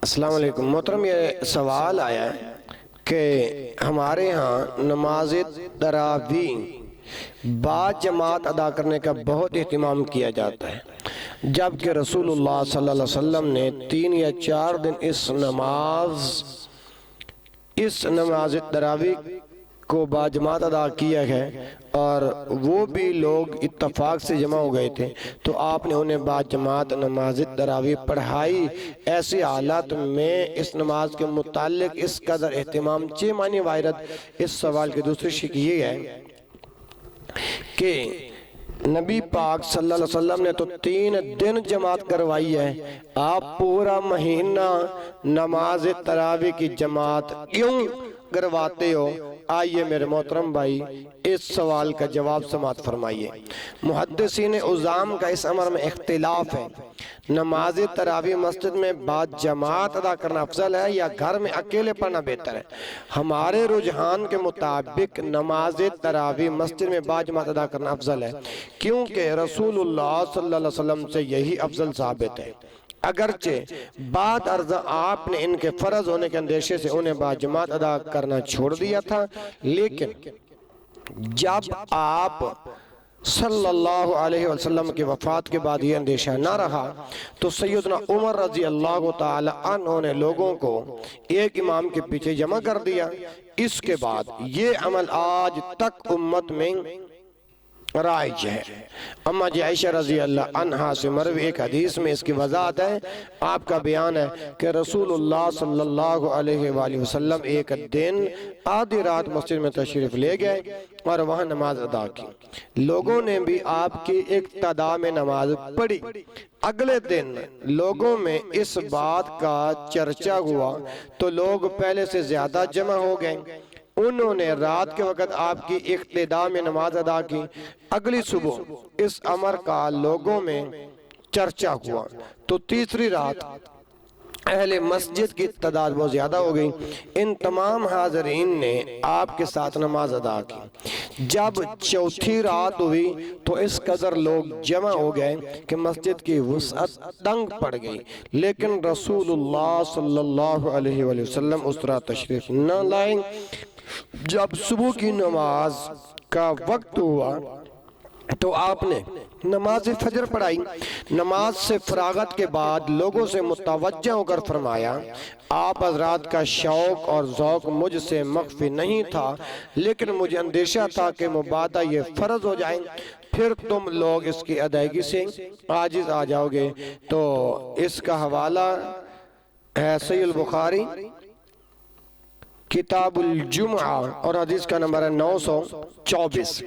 السلام علیکم محترم، یہ سوال آیا ہے کہ ہمارے ہاں نماز تراویح با جماعت ادا کرنے کا بہت اہتمام کیا جاتا ہے، جبکہ رسول اللہ صلی اللہ علیہ وسلم نے 3 یا 4 دن اس نماز تراویح کو با جماعت ادا کیا ہے، اور وہ بھی لوگ اتفاق سے جمع ہو گئے تھے تو آپ نے انہیں با جماعت نماز تراویح پڑھائی۔ ایسی حالات میں اس نماز کے متعلق اس قدر اہتمام معنی وائرد۔ اس سوال کی دوسری شکل یہ ہے کہ نبی پاک صلی اللہ علیہ وسلم نے تو 3 دن جماعت کروائی ہے، آپ پورا مہینہ نماز تراویح کی جماعت کیوں کرواتے ہو؟ آئیے میرے محترم بھائی اس سوال کا جواب سماعت فرمائیے۔ محدثین عظام کا اس امر میں اختلاف ہے، نماز تراویح مسجد میں با جماعت ادا کرنا افضل ہے یا گھر میں اکیلے پڑھنا بہتر ہے؟ ہمارے رجحان کے مطابق نماز تراویح مسجد میں با جماعت ادا کرنا افضل ہے، کیونکہ رسول اللہ صلی اللہ علیہ وسلم سے یہی افضل ثابت ہے۔ اگرچہ بعد ارضا آپ نے ان کے فرض ہونے کے اندیشے سے انہیں با جماعت ادا کرنا چھوڑ دیا تھا، لیکن جب آپ صلی اللہ علیہ وسلم کی وفات کے بعد یہ اندیشہ نہ رہا تو سیدنا عمر رضی اللہ تعالی عنہ نے لوگوں کو ایک امام کے پیچھے جمع کر دیا۔ اس کے بعد یہ عمل آج تک امت میں رائج ہے۔ اما جی عائشہ رضی اللہ عنہ سے مروی ایک حدیث میں اس کی وضاحت ہے۔ آپ کا بیان ہے کہ رسول اللہ صلی اللہ علیہ وآلہ وسلم ایک دن آدھی رات مسجد میں تشریف لے گئے اور وہاں نماز ادا کی، لوگوں نے بھی آپ کی اقتداء میں نماز پڑھی۔ اگلے دن لوگوں میں اس بات کا چرچا ہوا تو لوگ پہلے سے زیادہ جمع ہو گئے، انہوں نے رات کے وقت آپ کی اقتداء میں نماز ادا کی۔ اگلی صبح اس امر کا لوگوں میں چرچا ہوا تو تیسری رات اہل مسجد کی تعداد بہت زیادہ ہو گئی، ان تمام حاضرین نے آپ کے ساتھ نماز ادا کی۔ جب چوتھی رات ہوئی تو اس قدر لوگ جمع ہو گئے کہ مسجد کی وسعت تنگ پڑ گئی، لیکن رسول اللہ صلی اللہ علیہ وآلہ وسلم اس طرح تشریف نہ لائیں۔ جب صبح کی نماز کا وقت ہوا تو آپ نے نماز فجر پڑھائی۔ نماز سے فراغت کے بعد لوگوں سے متوجہ ہو کر فرمایا، آپ حضرات کا شوق اور ذوق مجھ سے مخفی نہیں تھا، لیکن مجھے اندیشہ تھا کہ مبادا یہ فرض ہو جائیں، پھر تم لوگ اس کی ادائیگی سے عاجز آ جاؤ گے۔ تو اس کا حوالہ ہے صحیح البخاری کتاب الجمعہ اور حدیث کا نمبر ہے 924۔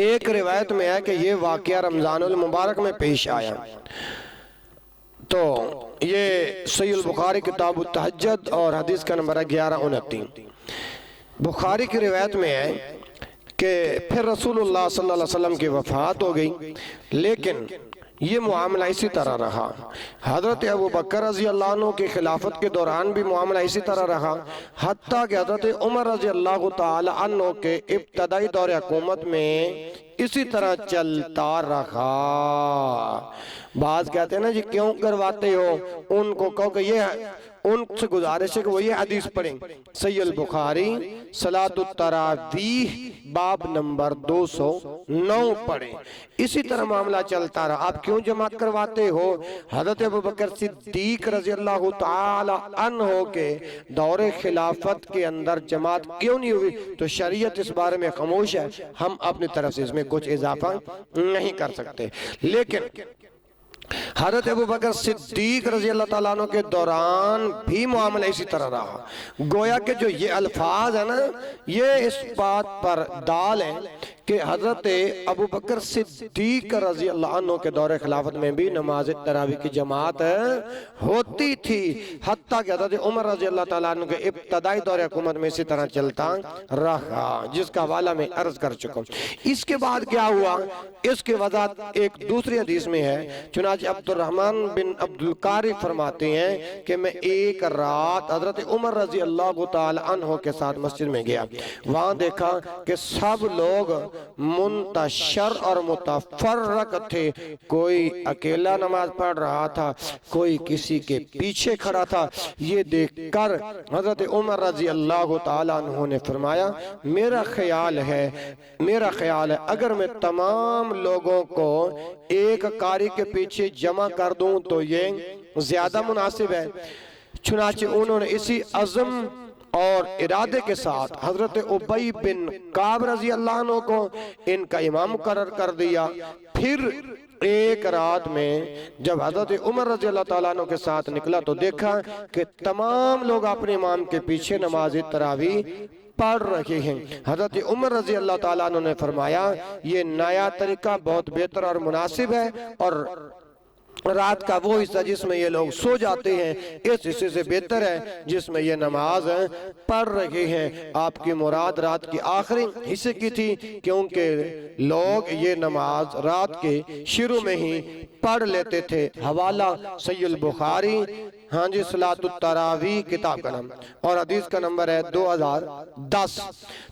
ایک روایت میں ہے کہ یہ واقعہ رمضان المبارک میں پیش آیا، تو یہ صحیح البخاری کتاب التہجد اور حدیث کا نمبر ہے 1129۔ بخاری کی روایت میں ہے کہ پھر رسول اللہ صلی اللہ علیہ وسلم کی وفات ہو گئی، لیکن یہ معاملہ اسی طرح رہا۔ حضرت ابوبکر رضی اللہ عنہ کی خلافت کے دوران بھی معاملہ اسی طرح رہا، حتیٰ کہ حضرت عمر رضی اللہ تعالی عنہ کے ابتدائی دور حکومت میں اسی طرح چلتا رہا۔ بعض کہتے ہیں نا جی کیوں کرواتے ہو، ان کو کہو کہ ان سے گزارش ہے کہ وہ یہ حدیث پڑھیں، صحیح البخاری صلاۃ التراویح باب نمبر 209 پڑھیں۔ اسی طرح معاملہ چلتا رہا۔ آپ کیوں جماعت کرواتے ہو؟ حضرت ابوبکر صدیق رضی اللہ تعالی عنہ کے دور خلافت کے اندر جماعت کیوں نہیں ہوئی؟ تو شریعت اس بارے میں خاموش ہے، ہم اپنی طرف سے اس میں کچھ اضافہ نہیں کر سکتے۔ لیکن حضرت ابوبکر صدیق رضی اللہ تعالیٰ عنہ کے دوران بھی معاملہ اسی طرح رہا۔ گویا کہ جو یہ الفاظ ہیں نا، یہ اس بات پر دال ہیں کہ حضرت ابوبکر صدیق رضی اللہ عنہ کے دور خلافت میں بھی نماز تراویح کی جماعت ہوتی تھی، حتیٰ کہ حضرت عمر رضی اللہ تعالیٰ عنہ کے ابتدائی دور حکومت میں اسی طرح چلتا رہا، جس کا حوالہ میں عرض کر چکا ہوں۔ اس کے بعد کیا ہوا؟ اس کی وضاحت ایک دوسری حدیث میں ہے۔ چنانچہ عبد الرحمن بن عبدالقاری فرماتے ہیں کہ میں ایک رات حضرت عمر رضی اللہ تعالی عنہ کے ساتھ مسجد میں گیا، وہاں دیکھا کہ سب لوگ منتشر اور متفرق تھے، کوئی اکیلا نماز پڑھ رہا تھا، کوئی کسی کے پیچھے کھڑا تھا۔ یہ دیکھ کر حضرت عمر رضی اللہ تعالیٰ عنہ نے فرمایا میرا خیال ہے اگر میں تمام لوگوں کو ایک قاری کے پیچھے جمع کر دوں تو یہ زیادہ مناسب ہے۔ چنانچہ انہوں نے اسی عزم اور ارادے کے ساتھ حضرت ابی بن کعب رضی اللہ عنہ کو ان کا امام مقرر کر دیا۔ پھر ایک رات میں جب حضرت عمر رضی اللہ تعالیٰ عنہ کے ساتھ نکلا تو دیکھا کہ تمام لوگ اپنے امام کے پیچھے نماز تراویح پڑھ رہے ہیں۔ حضرت عمر رضی اللہ تعالیٰ عنہ نے فرمایا یہ نیا طریقہ بہت بہتر اور مناسب ہے، اور رات کا وہ حصہ جس میں یہ لوگ سو جاتے ہیں اس حصے سے بہتر ہے جس میں یہ نماز پڑھ رہے ہیں۔ آپ کی مراد رات کی آخری حصے کی تھی کیونکہ لوگ یہ نماز رات کے شروع میں ہی پڑھ لیتے تھے۔ حوالہ صحیح البخاری صلاۃ التراویح کتاب کا نام، اور حدیث کا نمبر ہے 2010۔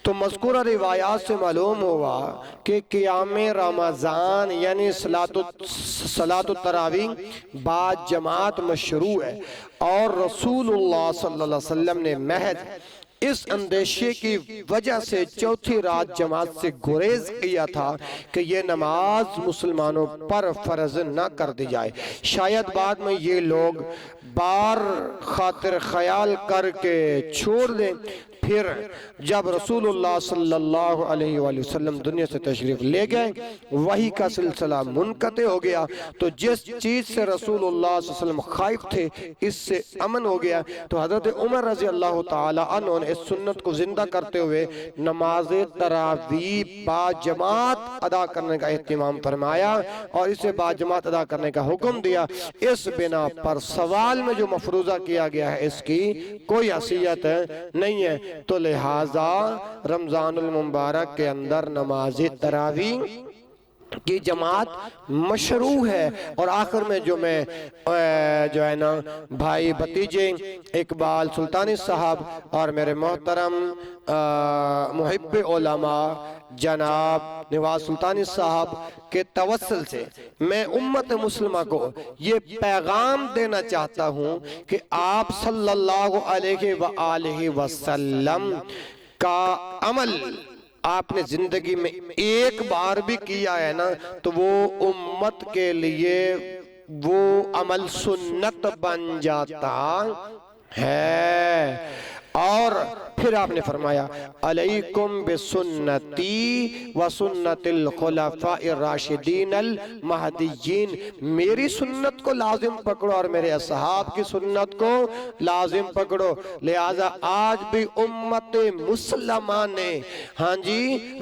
تو مذکورہ روایات سے معلوم ہوا کہ قیام رمضان یعنی صلاۃ التراویح بعد جماعت مشروع ہے، اور رسول اللہ صلی اللہ علیہ وسلم نے محض اس اندیشے کی وجہ سے چوتھی رات جماعت سے گریز کیا تھا کہ یہ نماز مسلمانوں پر فرض نہ کر دی جائے۔ شاید بعد میں یہ لوگ بار خاطر خیال کر کے چھوڑ دیں۔ پھر جب رسول اللہ صلی اللہ علیہ وآلہ وسلم دنیا سے تشریف لے گئے وحی کا سلسلہ منقطع ہو گیا، تو جس چیز سے رسول اللہ صلی اللہ علیہ وسلم خائف تھے اس سے امن ہو گیا۔ تو حضرت عمر رضی اللہ تعالی عنہ نے اس سنت کو زندہ کرتے ہوئے نماز تراویح با جماعت ادا کرنے کا اہتمام فرمایا اور اسے با جماعت ادا کرنے کا حکم دیا۔ اس بنا پر سوال میں جو مفروضہ کیا گیا ہے اس کی کوئی حیثیت نہیں ہے، تو لہٰذا رمضان المبارک کے اندر نماز تراویح کی جماعت مشروع ہے۔ اور آخر میں جو ہے نا بھائی بھتیجے اقبال سلطانی صاحب اور میرے محترم محب علماء جناب نواز سلطانی صاحب کے توسل سے میں امت مسلمہ کو یہ پیغام دینا چاہتا ہوں کہ آپ صلی اللہ علیہ وآلہ وسلم کا عمل آپ نے زندگی میں ایک بار بھی کیا ہے نا تو وہ امت کے لیے وہ عمل سنت بن جاتا ہے۔ اور پھر آپ نے فرمایا علیکم بسنتی و سنت الخلفاء الراشدین المہدیین، میری سنت کو لازم پکڑو اور میرے اصحاب کی سنت کو لازم پکڑو۔ لہذا آج بھی امت مسلمہ نے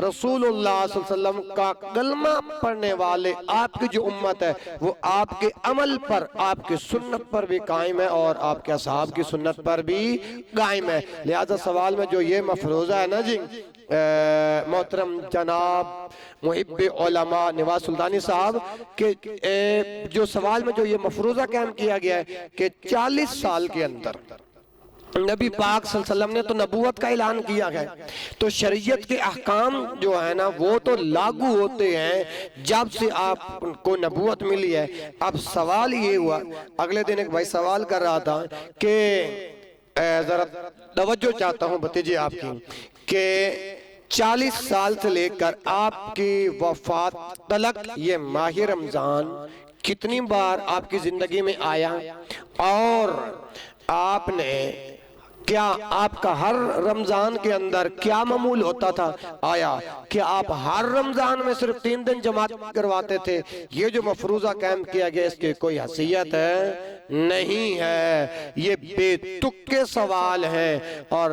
رسول اللہ صلی اللہ علیہ وسلم کا کلمہ پڑھنے والے آپ کی جو امت ہے وہ آپ کے عمل پر آپ کی سنت پر بھی قائم ہے اور آپ کے اصحاب کی سنت پر بھی قائم ہے۔ لہذا سوال میں جو یہ مفروضہ ہے نا محترم جناب محب علماء نواز سلطانی صاحب کہ جو سوال میں جو یہ مفروضہ قائم کیا گیا ہے کہ 40 سال کے اندر نبی پاک صلی اللہ علیہ وسلم نے تو نبوت کا اعلان کیا ہے، تو شریعت کے احکام جو ہے نا وہ تو لاگو ہوتے ہیں جب سے آپ کو نبوت ملی ہے۔ اب سوال یہ ہوا، اگلے دن ایک بھائی سوال کر رہا تھا کہ ذرا توجہ چاہتا ہوں بھتیجے آپ کی کہ 40 سال سے لے کر آپ کی وفات تلک یہ ماہ رمضان کتنی بار آپ کی زندگی میں آیا، اور آپ نے کیا آپ کا ہر رمضان کے اندر کیا معمول ہوتا تھا؟ آیا کہ آپ ہر رمضان میں صرف 3 دن جماعت کرواتے تھے؟ یہ جو مفروضہ قائم کیا گیا اس کی کوئی حیثیت نہیں ہے، یہ بے تکے سوال ہیں۔ اور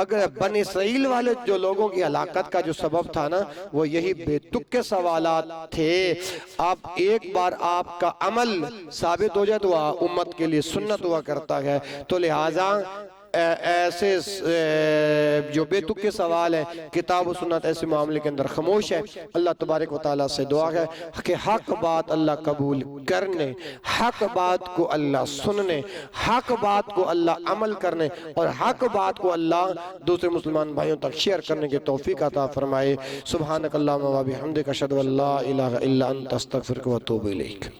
اگر بنی اسرائیل والے جو لوگوں کی ہلاکت کا جو سبب تھا نا وہ یہی بے تکے سوالات تھے۔ اب ایک بار آپ کا عمل ثابت ہو جائے تو امت کے لیے سنت ہوا کرتا ہے، تو لہٰذا ایسے جو بے تکے سوال ہیں کتاب و سنت ایسے معاملے کے اندر خاموش ہے۔ اللہ تبارک و تعالیٰ سے دعا ہے کہ حق بات اللہ قبول کرنے، حق بات کو اللہ سننے، حق بات کو اللہ عمل کرنے اور حق بات کو اللہ دوسرے مسلمان بھائیوں تک شیئر کرنے کی توفیق عطا فرمائے۔ سبحانک اللہم و بحمدک اشہد ان لا الہ الا انت استغفرک و اتوب الیک۔